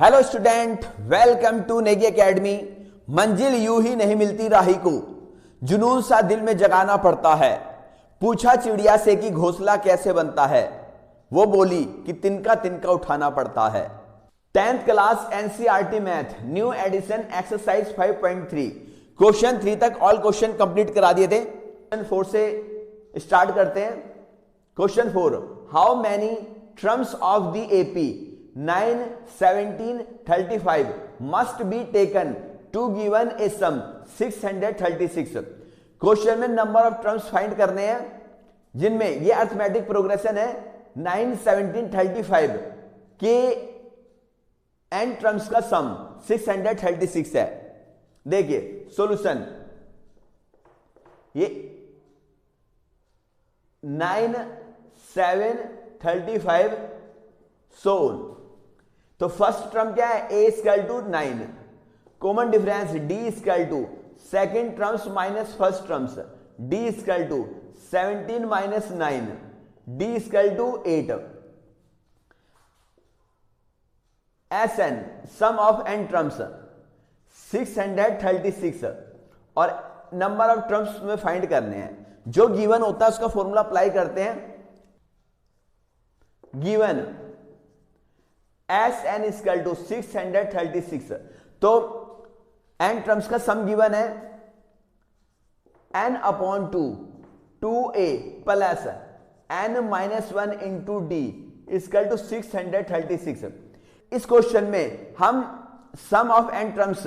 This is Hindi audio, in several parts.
Hello student, welcome to Negi academy. मंजिल यूं ही नहीं मिलती राही को, जुनून सा दिल में जगाना पड़ता है। पूछा चिड़िया से कि घोंसला कैसे बनता है, वो बोली कि तिनका तिनका उठाना पड़ता है। 10th class NCERT math new edition exercise 5.3 question 3 तक ऑल क्वेश्चन कंप्लीट करा दिए थे। क्वेश्चन 4 से स्टार्ट करते हैं। Question 4, how many terms of the AP 9, 17, 35 must be taken to given a sum 636। Question में नंबर ऑफ टर्म्स फाइंड करने हैं जिनमें ये अर्थमेटिक प्रोग्रेशन है 9, 17, 35 के एन टर्म्स का सम 636 है। देखिए सॉल्यूशन, ये 9, 7, 35 सोल। तो फर्स्ट टर्म क्या है, a equal to 9, common difference d equal to second terms minus first terms, d equal to 17 minus 9, d equal to 8। Sn sum of n terms 636 और नंबर ऑफ टर्म्स में फाइंड करने हैं। जो गिवन होता है उसका फॉर्मूला अप्लाई करते हैं। गिवन Sn इक्वल टू 636, तो n टर्म्स का सम गिवन है n upon 2 2a plus n minus 1 into D equal to 636। इस क्वेश्चन में हम सम ऑफ n टर्म्स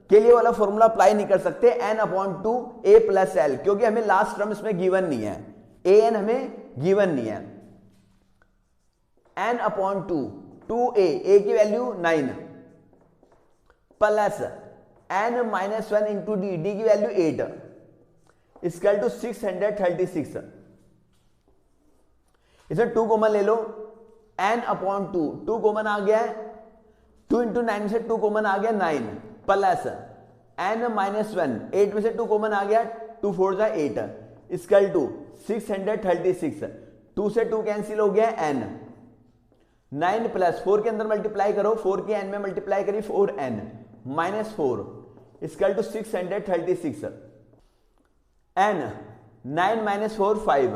के लिए वाला फॉर्मूला अप्लाई नहीं कर सकते, n upon 2 a plus l, क्योंकि हमें लास्ट टर्म्स में गिवन नहीं है, an हमें गिवन नहीं है। n अपॉन 2a, a की value 9 plus n minus 1 into d, d की वैल्यू 8 इक्वल टू 636। इसमें 2 कॉमन ले लो, n अपॉन 2, 2 कॉमन आ गया है, 2 इंटू 9 से 2 कॉमन आ गया 9 प्लस n माइनस 1, 8 में से 2 कॉमन आ गया, 2 4 जा 8 इक्वल टू 636। 2 से 2 कैंसिल हो गया n, 9 प्लस 4 के अंदर मल्टीप्लाई करो, 4 के n में मल्टीप्लाई करी 4n minus 4 equal to 636। n 9 minus 4 5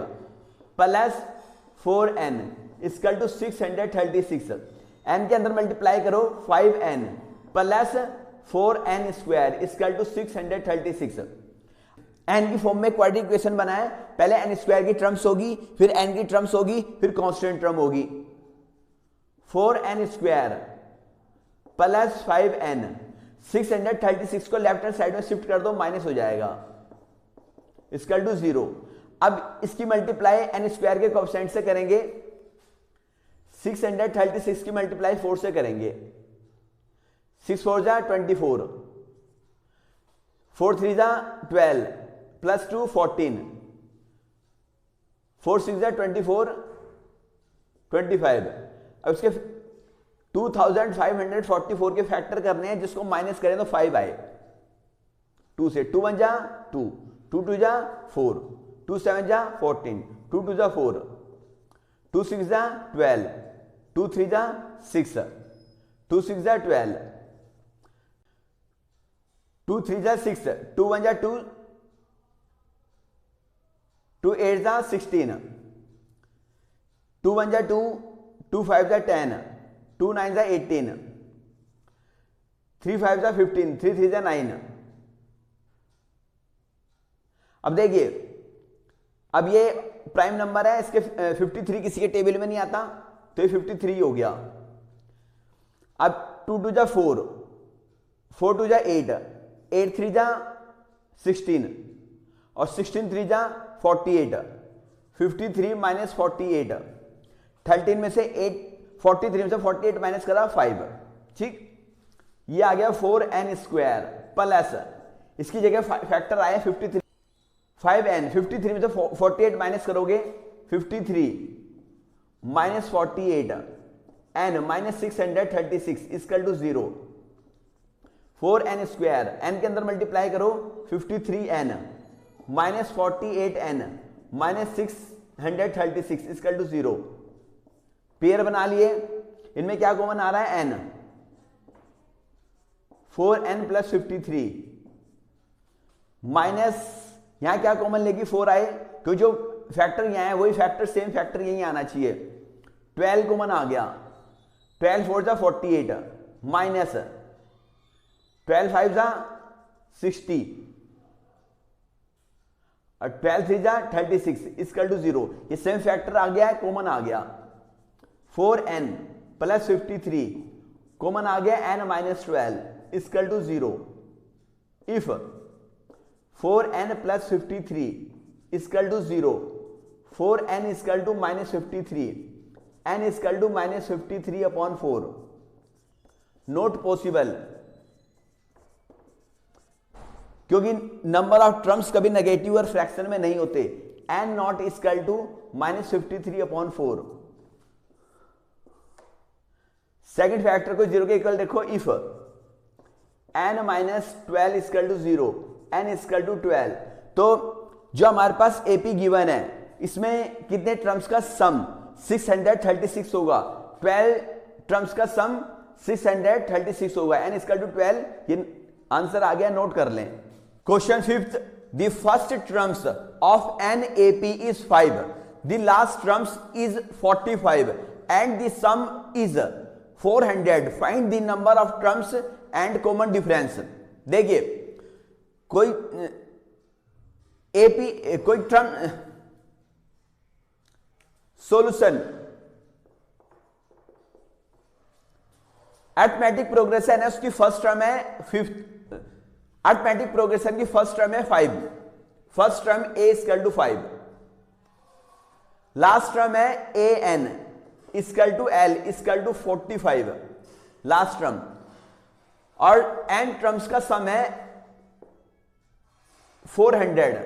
plus 4n equal to 636। n के अंदर मल्टीप्लाई करो 5n plus 4n square equal to 636। n की फॉर्म में क्वाड्रेटिक इक्वेशन बनाए, पहले n स्क्वायर की टर्म्स होगी, फिर n की टर्म्स होगी, फिर कांस्टेंट टर्म होगी। 4n स्क्वायर प्लस 5n, 636 को लेफ्ट हैंड साइड में शिफ्ट कर दो, माइनस हो जाएगा इक्वल टू 0। अब इसकी मल्टीप्लाई n स्क्वायर के कोएफिशिएंट से करेंगे, 636 की मल्टीप्लाई 4 से करेंगे, 6 4 जा 24, 4 3 जा 12 प्लस 2 14, 4 6 जा 24 25। अब इसके 2544 के फैक्टर करने हैं, जिसको माइनस करें तो 5 आए। 2 से 2 1 जा 2, 2 2 जा 4, 2 7 जा 14, 2 2 जा 4, 2 6 जा 12, 2 3 जा 6, 2 6 जा 12, 2 3 जा 6, 2 1 जा 2, 2 8 जा 16, 2 1 जा 2, 2 5 जा 10, 2 9 जा 18, 3 5 जा 15, 3 3 जा 9। अब देखिए, अब ये प्राइम नंबर है, इसके 53 किसी के टेबल में नहीं आता, तो ये 53 हो गया। अब 2 2 जा 4, 4 2 जा 8, 8 3 जा 16 और 16 3 जा 48, 53 माइनस 48, 13 में से 8, 43 में से 48 माइनस करा 5, ठीक। ये आ गया 4n स्क्वायर प्लस, इसकी जगह फैक्टर आया 53, 5n, 53 में से 48 माइनस करोगे 53 minus 48 n minus 636 equal to 0। 4n square, n के अंदर मल्टीप्लाई करो 53n minus 48n minus 636 equal to 0। Pair बना लिए, इनमें क्या कॉमन आ रहा है n, 4n प्लस 53 माइनस, यहां क्या कॉमन लेगी 4 आए, क्योंकि जो फैक्टर यहां है वही फैक्टर, सेम फैक्टर यहीं आना चाहिए। 12 कॉमन आ गया, 12 4 जा 48 माइनस 12 5 जा 60 और 12 3 जा 36 इक्वल टू 0। ये सेम फैक्टर आ गया है, कॉमन आ गया। 4n प्लस 53 कॉमन आ गया, n minus 12 equal to 0। If 4n plus 53 equal to 0, 4n equal to minus 53, n equal to minus 53 upon 4, not possible, क्योंकि नंबर ऑफ टर्म्स कभी नेगेटिव और फ्रैक्शन में नहीं होते। n not equal to minus 53 upon 4। Second factor को 0 के इक्वल देखो, if n minus 12 equal to 0, n equal to 12, तो जो हमारे पास एपी गिवन है इसमें कितने टर्म्स का सम 636 होगा। 12 टर्म्स का सम 636 होगा, n इक्वल टू 12, ये आंसर आ गया, नोट कर लें। Question 5th, the first terms of an AP is 5, the last terms is 45 and the some is 400, find the number of terms and common difference. देखिए कोई एपी, कोई टर्म, सॉल्यूशन, अरिथमेटिक प्रोग्रेशन है, उसकी फर्स्ट टर्म है 5th, अरिथमेटिक प्रोग्रेशन की फर्स्ट टर्म है 5, first term a equal to 5, last term है an equal to l equal to 45, last term, और n टर्म्स का सम है 400।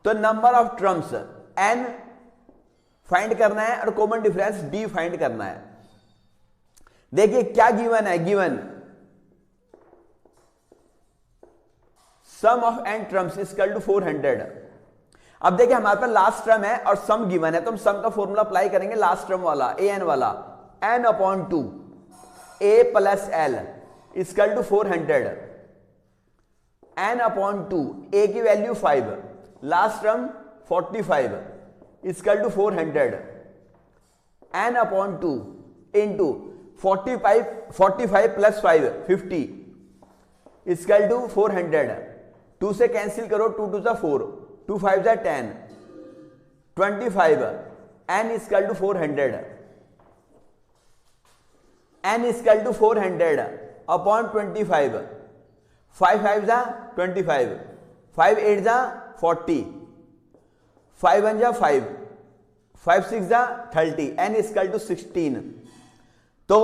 तो number of terms n find करना है और कॉमन डिफरेंस d फाइंड करना है। देखिए क्या गिवन है, given sum of n terms equal to 400। अब देखिए हमारे पास लास्ट टर्म है और सम गिवन है, तो हम सम का फॉर्मूला अप्लाई करेंगे लास्ट टर्म वाला, an वाला, n upon 2 a plus l equal to 400, n upon 2, a की value 5, last term 45 equal to 400, n upon 2 into 45 plus 5 50 equal to 400, 2 से कैंसिल करो, 2 2 जा 4, 2 5 जा 10, 25, n equal to 400, n equal to 400 upon 25, 5 5 जा 25, 5 8 जा 40, 5 1 जा 5, 5 6 जा 30, n इक्वल टू 16। तो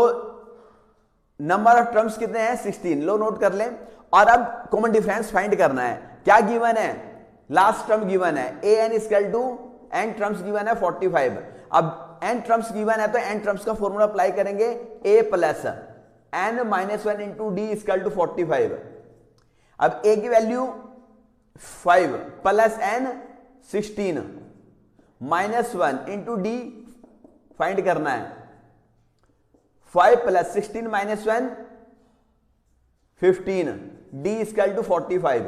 नंबर ऑफ टर्म्स कितने हैं 16, लो नोट कर लें। और अब कॉमन डिफरेंस फाइंड करना है। क्या गिवन है, लास्ट टर्म गिवन है a n equal to, n terms given है 45। अब एन टर्म्स गिवन है तो एन टर्म्स का फॉर्मूला अप्लाई करेंगे, a plus n minus 1 into D equal to 45। अब ए की value 5 plus n 16 minus 1 into d find करना है। 5 plus 16 minus 1 15, D equal to 45।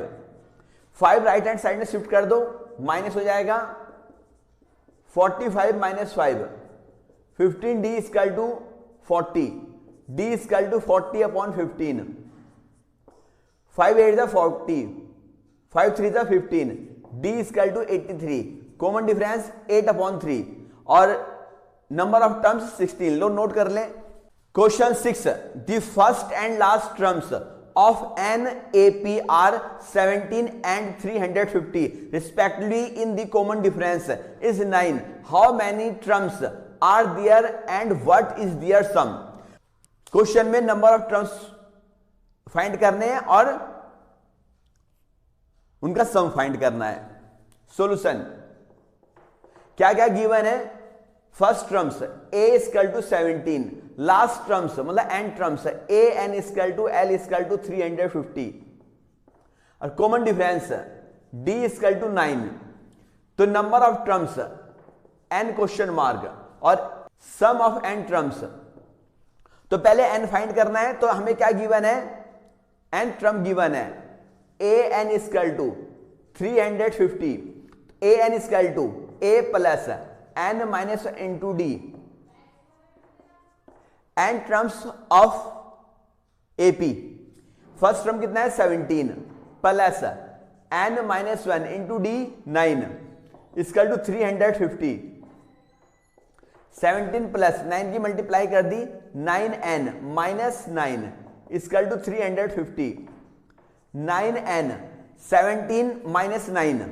5 right hand side में शिफ्ट कर दो, माइनस हो जाएगा 45 minus 5, 15 D equal to 40, D equal to 40 upon 15। 5 8 जा 40, 5 3 जा 15, D equal to 83। Common difference 8 upon 3 और नंबर ऑफ टर्म्स 16, लो नोट कर लें। Question 6, the first and last terms of an AP are 17 and 350 respectively in the common difference is 9. How many terms are there and what is their sum? Question में नंबर ऑफ टर्म्स फाइंड करने हैं और उनका सम फाइंड करना है। सॉल्यूशन क्या क्या गिवन है, first terms a equal to 17, last terms मतलब n terms a n equal to l equal to 350 और common difference d equal to 9। तो number of terms n question mark और सम ऑफ n टर्म्स। तो पहले n फाइंड करना है, तो हमें क्या गिवन है एन टर्म गिवन है a n equal to 350, a n equal to a plus n minus into d, n terms of AP. First term कितना है 17 plus n minus 1 into d 9 equal to 350। 17 plus 9 की मल्टीप्लाई कर दी 9n minus 9 equal to 350। 9n 17 minus 9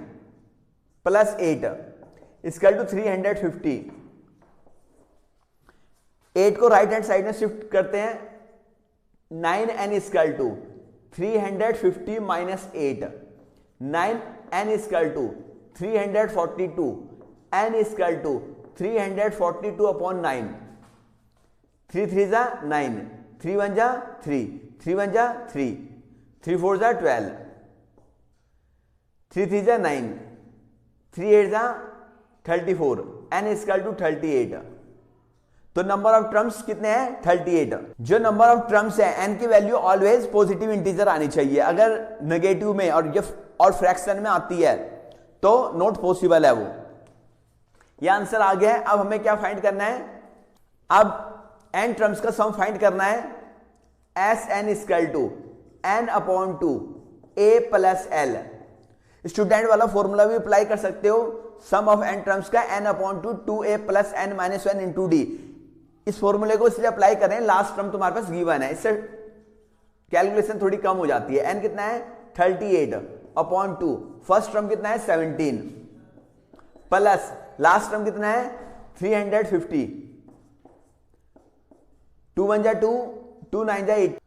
plus 8 equal to 350। 8 को राइट हैंड साइड में शिफ्ट करते हैं, 9n equal to 350 minus 8, 9n equal to 342, n equal to 342 upon 9। 3 3 जा 9, 3 1 जा 3, 3 1 जा 3, 3 4 जा 12, 3 3 जा 9, 3 8 जा 34, n इक्वल टू 38। तो नंबर ऑफ टर्म्स कितने हैं 38। जो नंबर ऑफ टर्म्स है n की वैल्यू ऑलवेज पॉजिटिव इंटीजर आनी चाहिए, अगर नेगेटिव में और फ्रैक्शन में आती है तो नॉट पॉसिबल है वो। ये आंसर आ गया है। अब हमें क्या फाइंड करना है, अब n टर्म्स का सम फाइंड करना है। S N equal to n upon 2 a plus L. Student वाला फॉर्मूला भी अप्लाई कर सकते हो, सम ऑफ n टर्म्स का n upon 2 2a plus n minus 1 into D. इस फॉर्मूले को इसलिए अप्लाई करें, लास्ट टर्म तुम्हारे पास गिवन है, इससे कैलकुलेशन थोड़ी कम हो जाती है। n कितना है 38 अपॉन 2, फर्स्ट टर्म कितना है 17 प्लस लास्ट टर्म कितना है 350। 2 1 जा 2, 2 9 जा 8,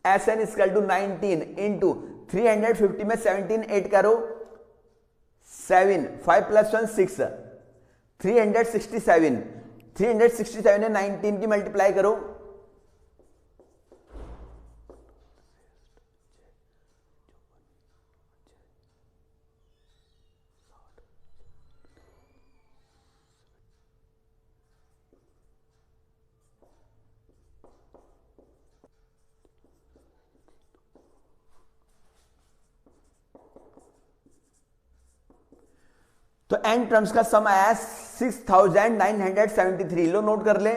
S N equal to 19 into 350 में 17 8 करो 7, 5 प्लस 1 6, 367। 367 है 19 की मल्टीप्लाई करो, तो n टर्म्स का सम आया 6973। लो नोट कर ले,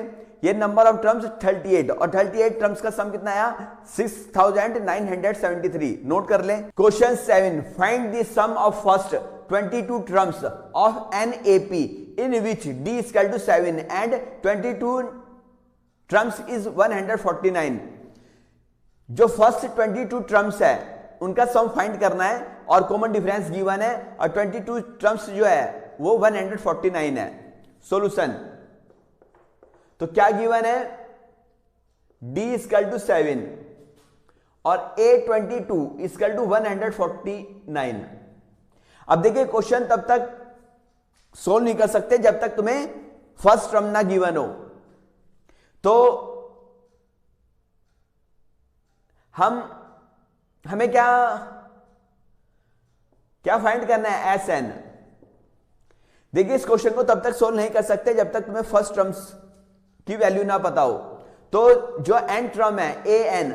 ये नंबर ऑफ टर्म्स 38 और 38 टर्म्स का सम कितना आया 6973। नोट कर ले। Question 7, find the sum of first 22 terms of an AP in which d equal to 7 and 22 terms is 149। जो फर्स्ट 22 टर्म्स है उनका सम फाइंड करना है और कॉमन डिफरेंस गिवन है, और 22 टर्म्स जो है वो 149 है। सॉल्यूशन तो क्या गिवन है, d इक्वल टू 7 और a22 इक्वल टू 149। अब देखिए क्वेश्चन तब तक सोल्व नहीं कर सकते जब तक तुम्हें फर्स्ट टर्म ना गिवन हो। तो हमें क्या फाइंड करना है, एस एन। देखिए इस क्वेश्चन को तब तक सोल्व नहीं कर सकते जब तक तुम्हें फर्स्ट टर्म्स की वैल्यू ना पता हो। तो जो एन टर्म है ए एन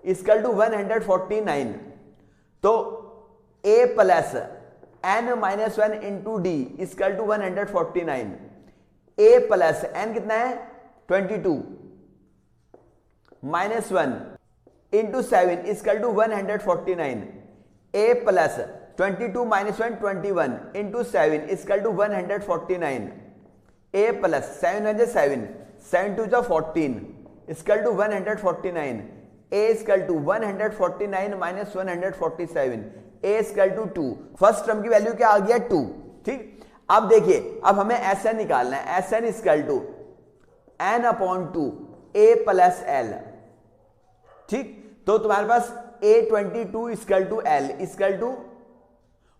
इक्वल टू 149, तो a plus n minus 1 into D equal to 149। A plus n कितना है 22 minus 1 into 7 equal to 149। A plus 22 minus 1 21 into 7 equal to 149। A plus 7 1 7, 7 2 14 equal to 149। A equal to 149 minus 147, a equal to 2। First term की वैल्यू क्या आ गया 2। ठीक, अब देखिए अब हमें एस एन निकालना है। S N equal to N upon 2 A plus L. ठीक, तो तुम्हारे पास a22 equal to L equal to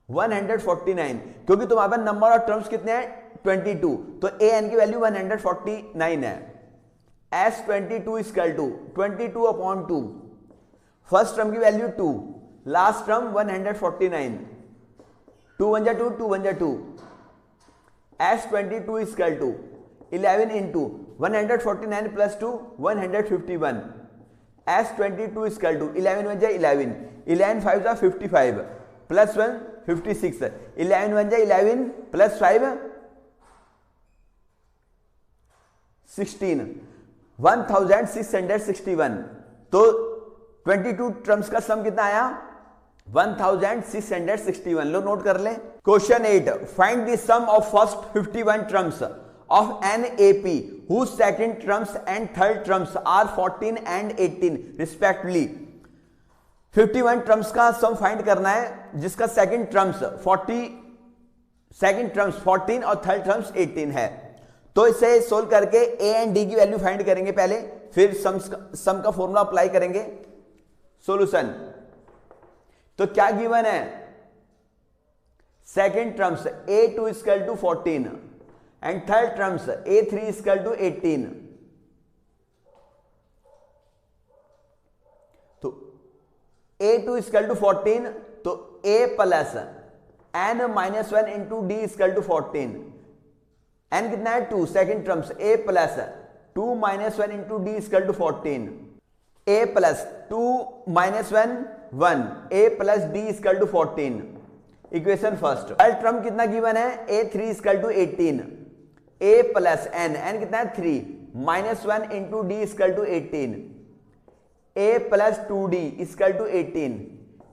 149, क्योंकि तुम्हारे पास नंबर ऑफ टर्म्स कितने हैं 22, तो a n की वैल्यू 149 है। s22 equal to 22 upon 2, first term की वैल्यू 2, लास्ट टर्म 149। 2 1 जा 2, 2 1 जा 2। s22 equal to 11 into 149 plus 2 151। S 22 equal to 11 one जा 11, 11 5 जा 55 प्लस 1 56, 11 वन जा 11 प्लस 5 16, 1661। तो 22 टर्म्स का सम कितना आया 1661। लो नोट कर लें। Question 8, find the sum of first 51 terms of an AP whose second terms and third terms are 14 and 18 respectively। 51 terms का सम फाइंड करना है जिसका सेकंड टर्म्स 14 और थर्ड टर्म्स 18 है। तो इसे सोल्व करके ए एंड डी की वैल्यू फाइंड करेंगे पहले, फिर सम का फॉर्मूला अप्लाई करेंगे। सॉल्यूशन तो क्या गिवन है, second terms A2 equal to 14 and third terms A3 equal to 18। तो A2 इक्वल टू 14, तो A plus n minus 1 into D equal to 14, n कितना है 2, second terms A plus 2 minus 1 into D equal to 14, A plus 2 minus 1 1, A plus d equal to 14। Equation first. Third term कितना गिवन है A3 equal to 18, A plus n कितना है 3 minus 1 into D equal to 18, A plus 2d equal to 18।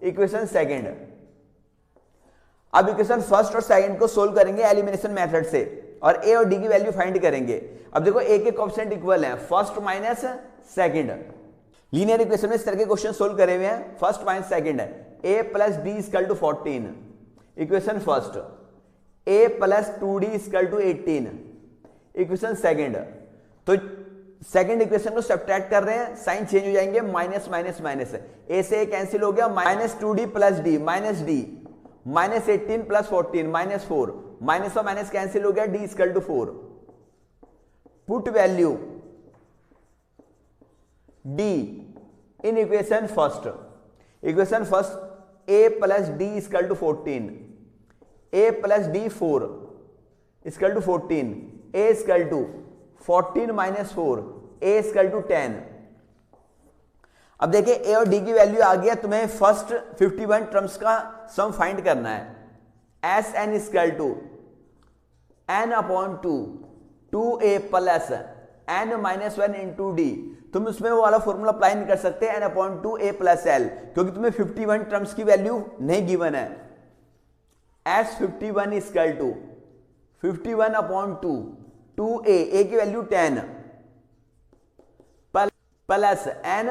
Equation second. अब इक्वेशन फर्स्ट और सेकंड को सोल्व करेंगे एलिमिनेशन मेथड से और A और D की वैल्यू फाइंड करेंगे। अब देखो A के कोएफिशिएंट इक्वल हैं, first minus second. Linear equation में इस तरह के क्वेश्चन सोल्व करे हुए हैं, फर्स्ट माइनस सेकंड है। A plus d equal to 14। Equation first, A plus 2d equal to 18। Equation second, तो सेकंड इक्वेशन को सब्ट्रैक्ट कर रहे हैं, साइन चेंज हो जाएंगे, माइनस माइनस माइनस, ए से कैंसिल हो गया, minus 2d plus d minus d, minus 18 plus 14 minus 4, minus और माइनस कैंसिल हो गया, d equal to 4। Put value d in equation first. Equation first a plus d equal to 14, a plus d 4 equal to 14, a equal to 14 minus 4, a equal to 10। अब देखिए ए और डी की वैल्यू आ गया, तुम्हें फर्स्ट 51 टर्म्स का सम फाइंड करना है। S N equal to N upon 2 A plus n minus 1 into d. तुम उसमें वो वाला फॉर्मूला अप्लाई नहीं कर सकते एन अपॉन 2 ए प्लस एल, क्योंकि तुम्हें 51 टर्म्स की वैल्यू नहीं गिवन है। S 51 equal to 51 upon 2 a की value 10 plus n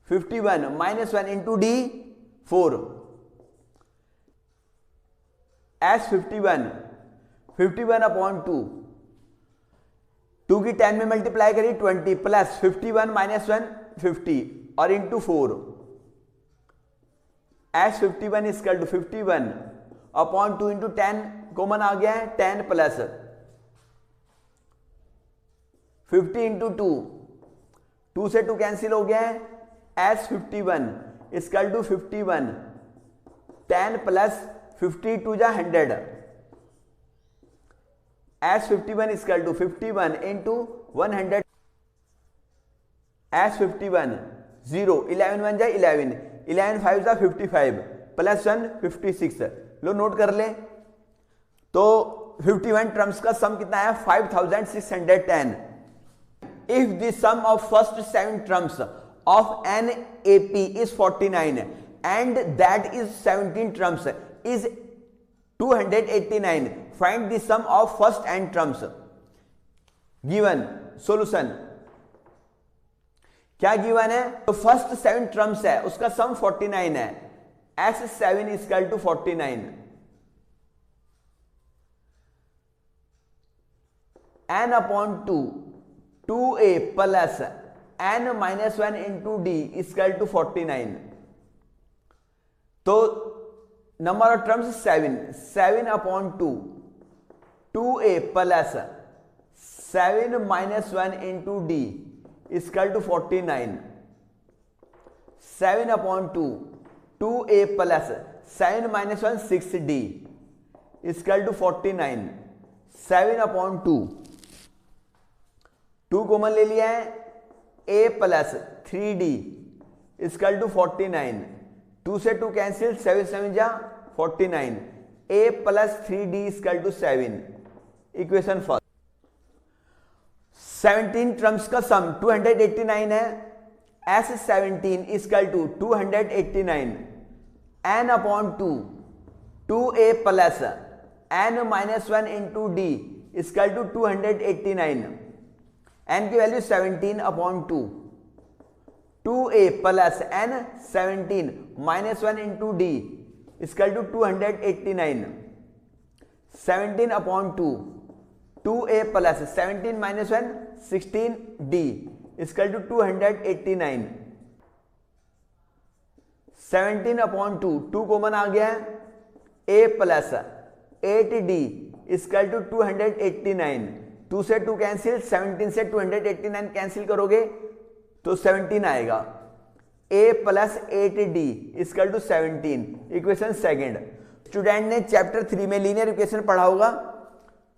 51 minus 1 into d 4। S 51 upon 2 की 10 में मल्टीप्लाई करिए 20 प्लस 51 माइनस 1 50 और into 4। S 51 equal to 51 upon 2 into 10 common आ गया है, 10 प्लस 50 इंटू 2 से 2 कैंसिल हो गया है। एस 51 इक्वल टू 51 10 प्लस 52 जा 100। S 51 equal to 51 into 100। S 51 0 11 1 जा 11, 11 5 जा 55 प्लस 1 56। लो नोट कर ले। तो 51 टर्म्स का सम कितना है 5610। If the sum of first 7 terms of an AP is 49 and that is 17 terms is 289, find the sum of first n terms given. Solution क्या गिवन है, तो फर्स्ट 7 टर्म्स है उसका सम 49 है। S7 equal to 49, n upon 2a plus n minus 1 into D equal to 49। तो number of terms 7 upon 2a plus 7 minus 1 into D equal to 49। 7 upon 2a plus 7 minus 1 6d equal to 49। 7 upon 2 common ले लिया है, a plus 3d equal to 49, 2 से 2 कैंसिल, 7 7 जा 49, a plus 3d equal to 7, equation first. 17 terms का सम 289 है, S17 equal to 289 n upon 2 2a plus n minus 1 into D equal to 289, n की वैल्यू 17 upon 2 2a plus n 17 minus 1 into D equal to 289, 17 upon 2 2a plus 17 minus 1 16d equal to 289, 17 upon 2 2 common आ गया है, a plus 8d equal to 289, 2 से 2 कैंसिल, 17 से 289 कैंसिल करोगे तो 17 आएगा, a plus 8d equal to 17, equation second. Student ने चैप्टर 3 में लीनियर इक्वेशन पढ़ा होगा।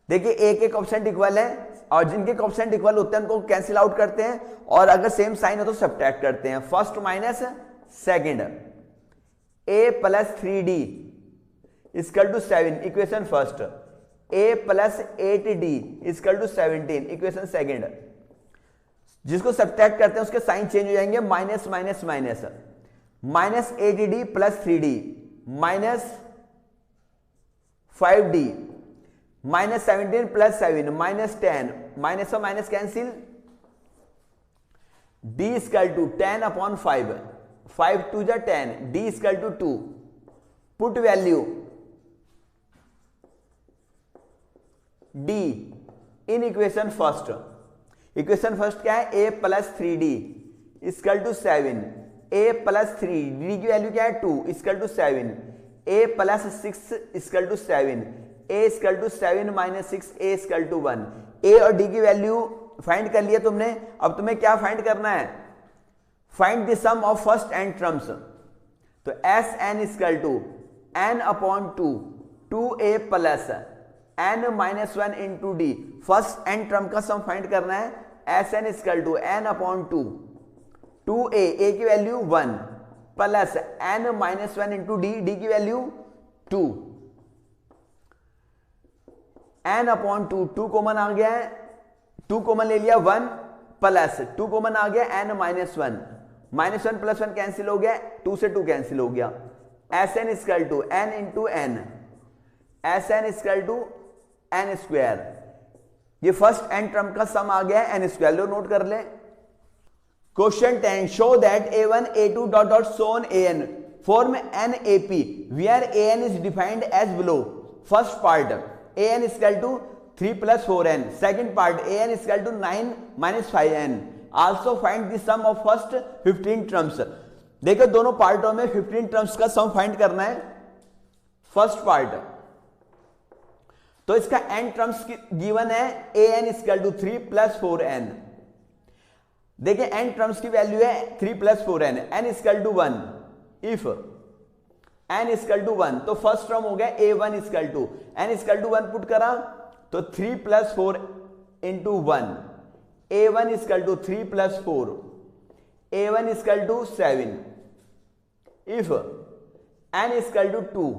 देखिए एक एक कोएफिशिएंट इक्वल है और जिनके कोएफिशिएंट इक्वल होते हैं उनको कैंसिल आउट करते हैं और अगर सेम साइन हो तो सब्ट्रैक्ट करते हैं, first minus second, a plus 3d equal to 7, equation first, a plus 8d equal to 17, equation second. जिसको सब्ट्रैक्ट करते हैं उसके साइन चेंज हो जाएंगे, minus minus minus, minus 8d plus 3d minus 5d minus 17 plus 7 minus 10, minus और minus cancel, d equal to 10 upon 5, 5 2 जा 10, d equal to 2, put value d in equation first. Equation first क्या है, a plus 3d equal to 7, a plus 3 d की वैल्यू क्या है 2 equal to 7, a plus 6 equal to 7, a equal to 7 minus 6, a equal to 1। a और d की वैल्यू फाइंड कर लिया तुमने, अब तुम्हें क्या फाइंड करना है, find the sum of first n terms. तो s N equal to n upon 2 2a plus n minus 1 into d, first and term का सम फाइंड करना है, S N equal to n upon 2 2a, a की value 1 plus n minus 1 into d, d की वैल्यू 2, n अपॉन 2 2 कॉमन आ गया है, 2 कॉमन ले लिया 1 प्लस 2 कॉमन आ गया n minus 1, minus 1 plus 1 cancel हो गया, 2 से 2 कैंसिल हो गया, S N equal to n into n, S N equal to n square. ये फर्स्ट एन टर्म का सम आ गया है n स्क्वायर, लो नोट कर ले। Question 10, show that a1 a2 dot dot so on an form an AP where an is defined as below। First part an equal to 3 plus 4n, second part an equal to 9 minus 5n। Also find the sum of first 15 terms. देखो दोनों पार्टों में 15 टर्म्स का सम फाइंड करना है। फर्स्ट पार्ट तो इसका n टर्म्स गिवन है, an equal to 3 plus 4n। देखिए n टर्म्स की वैल्यू है 3 plus 4n, n equal to 1, if n equal to 1 तो फर्स्ट टर्म हो गया a1 equal to n equal to 1 put करा तो 3 plus 4 into 1, a1 equal to 3 plus 4, a1 equal to 7, if n equal to 2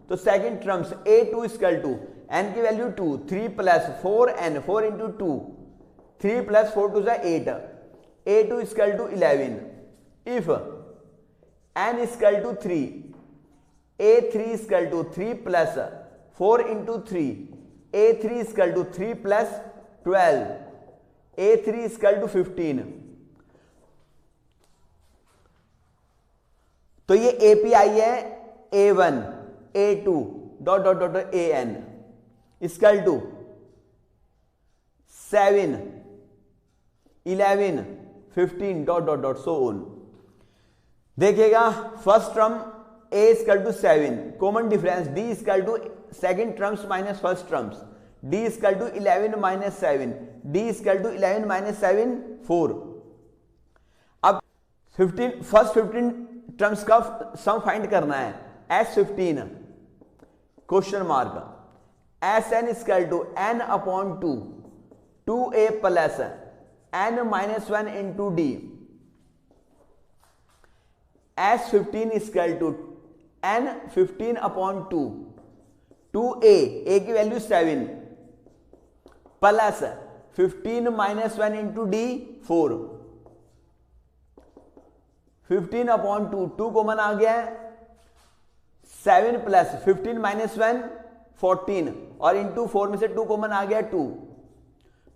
तो second terms a2 equal to n की value 2, 3 plus 4n, 4 into 2, 3 plus 4 two 8, a2 equal to 11, if n equal to 3, a3 equal to 3 plus 4 into 3, a3 equal to 3 plus 12, a3 equal to 15। तो ये API है a1 a2 dot dot dot an equal to 7 11 15 dot dot dot so on. देखिएगा first term a equal to 7, common difference d equal to second terms minus first terms, d equal to 11 minus 7, d equal to 11 minus 7 4। अब 15 फर्स्ट 15 टर्म्स का सम फाइंड करना है, s15 question mark, sn equal to n upon 2 2a plus n minus 1 into d S 15 equal to n 15 upon 2 2a, a की वैल्यू 7 plus 15 minus 1 into d 4 15 upon 2 common आ गया है 7 प्लस 15 माइनस 1 14 और इंटू 4 में से 2 कॉमन आ गया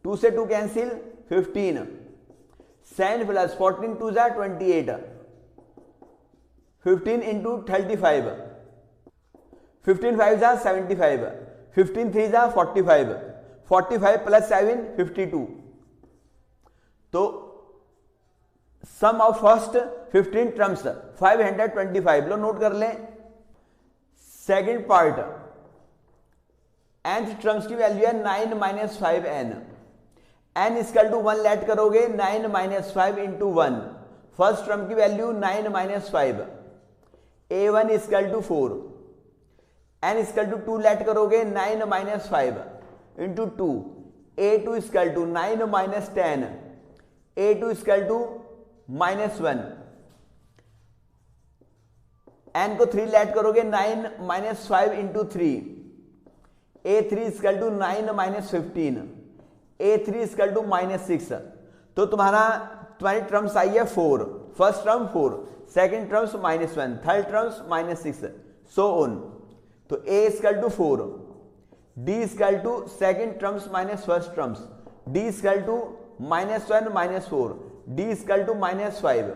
2 से 2 कैंसिल 15 7 प्लस 14 2 जा 28 15 इंटू 35 15 5 जा 75 15 3 जा 45 45 प्लस 7 52 तो सम ऑफ फर्स्ट 15 टर्म्स 525 लो नोट कर लें। सेकंड पार्ट nth टर्म्स की वैल्यू है 9 minus 5n n equal to 1 let करोगे 9 माइनस 5 इंटू 1 फर्स्ट टर्म की value 9 minus 5 a1 equal to 4 n equal to 2 let करोगे 9 minus 5 into 2 a2 equal to 9 minus 10 a2 equal to minus 1 n को 3 लेट करोगे 9 minus 5 into 3 a3 equal to 9 minus 15 a3 equal to minus 6 तो तुम्हारी टर्म्स आई है 4 first term 4 second terms minus 1 third terms minus 6 so on तो a equal to 4 d equal to second terms minus first terms d equal to minus 1 minus 4 d equal to minus 5।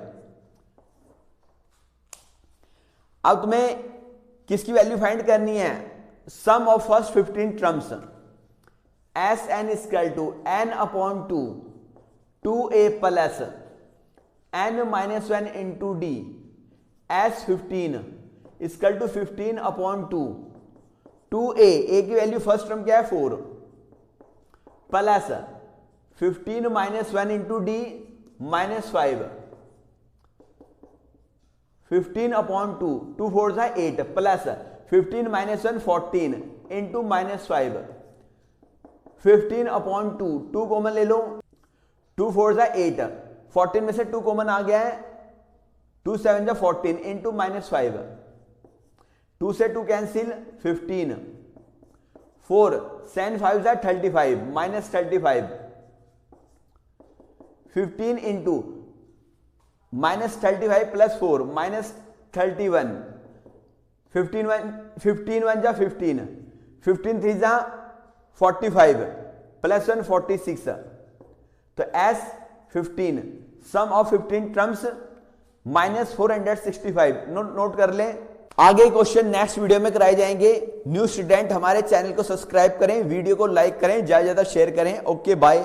अब तुम्हें किसकी वैल्यू फाइंड करनी है सम of first 15 terms S N equal to N upon 2a plus n minus 1 into d S 15 equal to 15 upon 2a की वैल्यू फर्स्ट टर्म क्या है 4 plus 15 minus 1 into d minus 5 15 upon 2 4 जा 8 plus 15 minus 1 14 into minus 5 15 upon 2 common ले लो 2 4 जा 8 14 में से 2 कॉमन आ गया है 2 7 जा 14 इंटू माइनस 5 2 से 2 कैंसिल 15 4 7 5 जा 35 minus 35 15 into minus 35 plus 4 minus 31 15 1 जा 15 15 3 जा 45 प्लस 1 46 तो S 15 sum of 15 terms minus 465 note कर लें। आगे क्वेश्चन नेक्स्ट वीडियो में कराए जाएंगे। न्यू स्टूडेंट हमारे चैनल को सब्सक्राइब करें, वीडियो को लाइक करें, ज्यादा से ज्यादा शेयर करें। Okay bye.